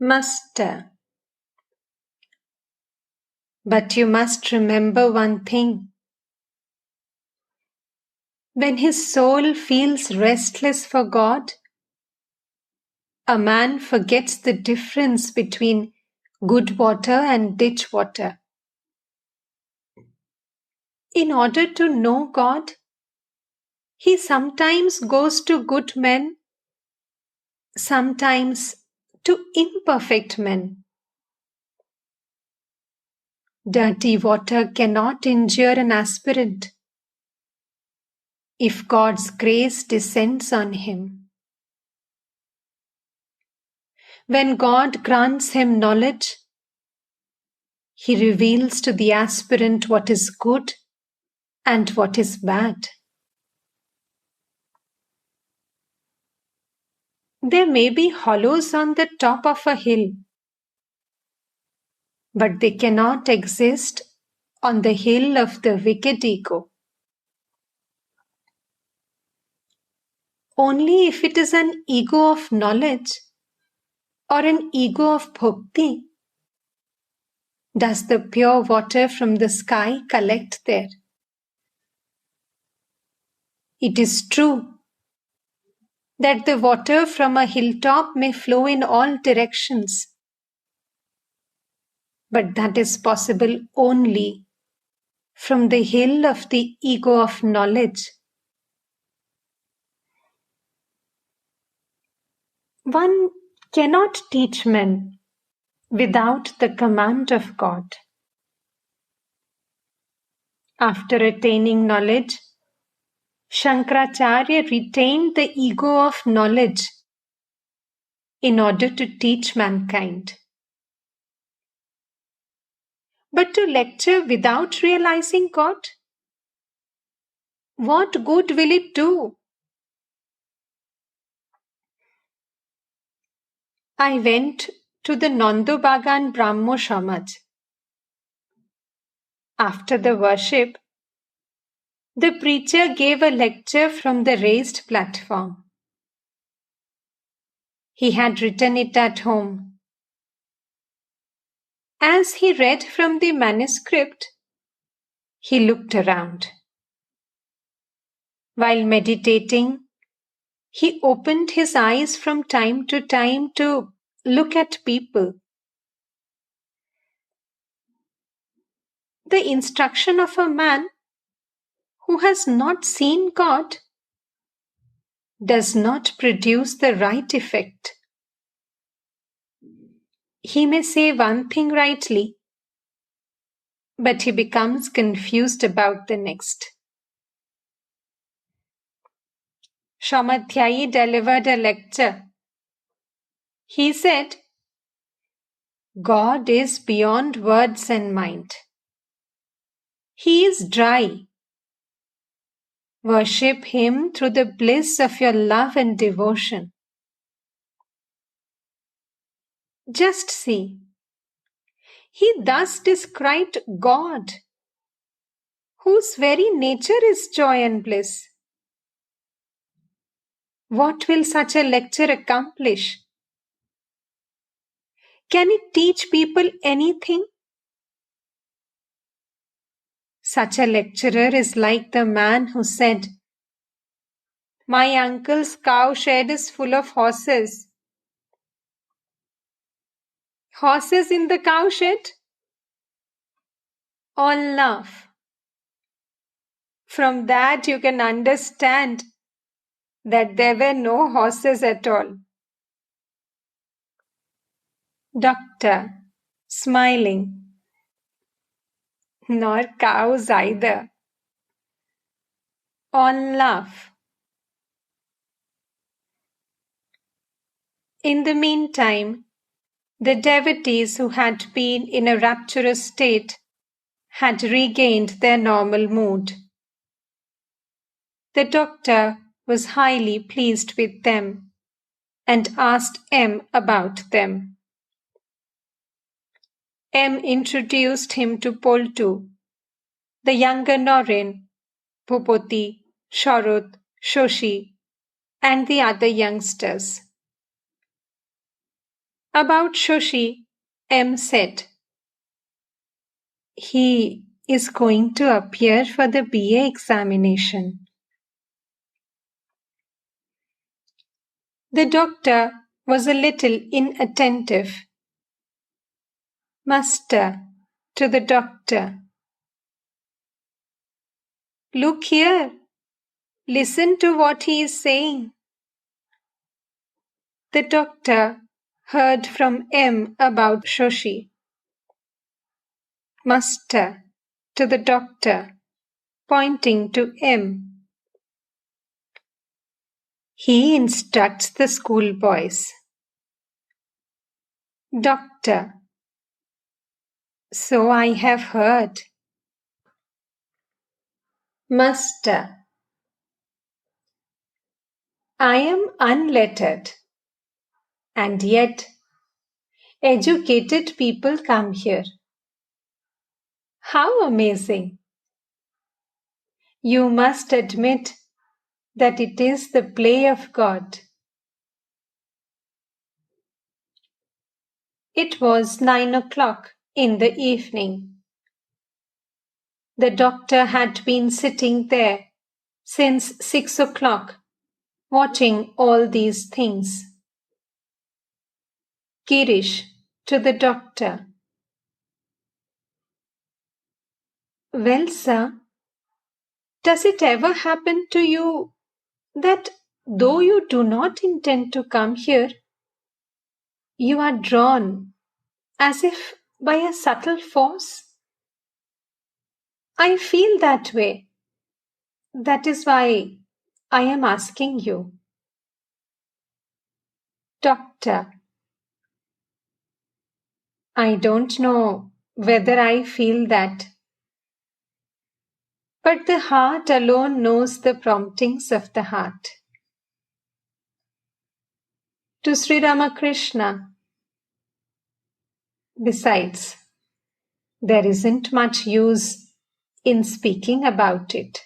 Master. But you must remember one thing. When his soul feels restless for God, a man forgets the difference between good water and ditch water. In order to know God, he sometimes goes to good men, sometimes to imperfect men. Dirty water cannot injure an aspirant if God's grace descends on him. When God grants him knowledge, he reveals to the aspirant what is good and what is bad. There may be hollows on the top of a hill, but they cannot exist on the hill of the wicked ego. Only if it is an ego of knowledge or an ego of bhakti does the pure water from the sky collect there. It is true that the water from a hilltop may flow in all directions, but that is possible only from the hill of the ego of knowledge. One cannot teach men without the command of God. After attaining knowledge, Shankaracharya retained the ego of knowledge in order to teach mankind. But to lecture without realizing God, what good will it do? I went to the Nandobagan Brahmo Samaj. After the worship, the preacher gave a lecture from the raised platform. He had written it at home. As he read from the manuscript, he looked around. While meditating, he opened his eyes from time to look at people. The instruction of a man who has not seen God does not produce the right effect. He may say one thing rightly, but he becomes confused about the next. Shamadhyayi delivered a lecture. He said, God is beyond words and mind. He is dry. Worship Him through the bliss of your love and devotion. Just see. He thus described God, whose very nature is joy and bliss. What will such a lecture accomplish? Can it teach people anything? Such a lecturer is like the man who said, "My uncle's cow shed is full of horses." Horses in the cow shed? All laugh. From that you can understand that there were no horses at all. Doctor, smiling. Nor cows either. All laugh. In the meantime, the devotees who had been in a rapturous state had regained their normal mood. The doctor was highly pleased with them and asked M about them. M introduced him to Poltu, the younger Norin, Bhupoti, Sharad, Shoshi, and the other youngsters. About Shoshi, M said, he is going to appear for the BA examination. The doctor was a little inattentive. Master, to the doctor. Look here. Listen to what he is saying. The doctor heard from M about Shoshi. Master, to the doctor, pointing to M. He instructs the schoolboys. Doctor, so I have heard. Master, I am unlettered, and yet educated people come here. How amazing! You must admit that it is the play of God. It was 9 o'clock in the evening. The doctor had been sitting there since 6 o'clock, watching all these things. Girish, to the doctor. Well, sir, does it ever happen to you that though you do not intend to come here, you are drawn as if by a subtle force? I feel that way. That is why I am asking you. Doctor, I don't know whether I feel that, but the heart alone knows the promptings of the heart. To Sri Ramakrishna. Besides, there isn't much use in speaking about it.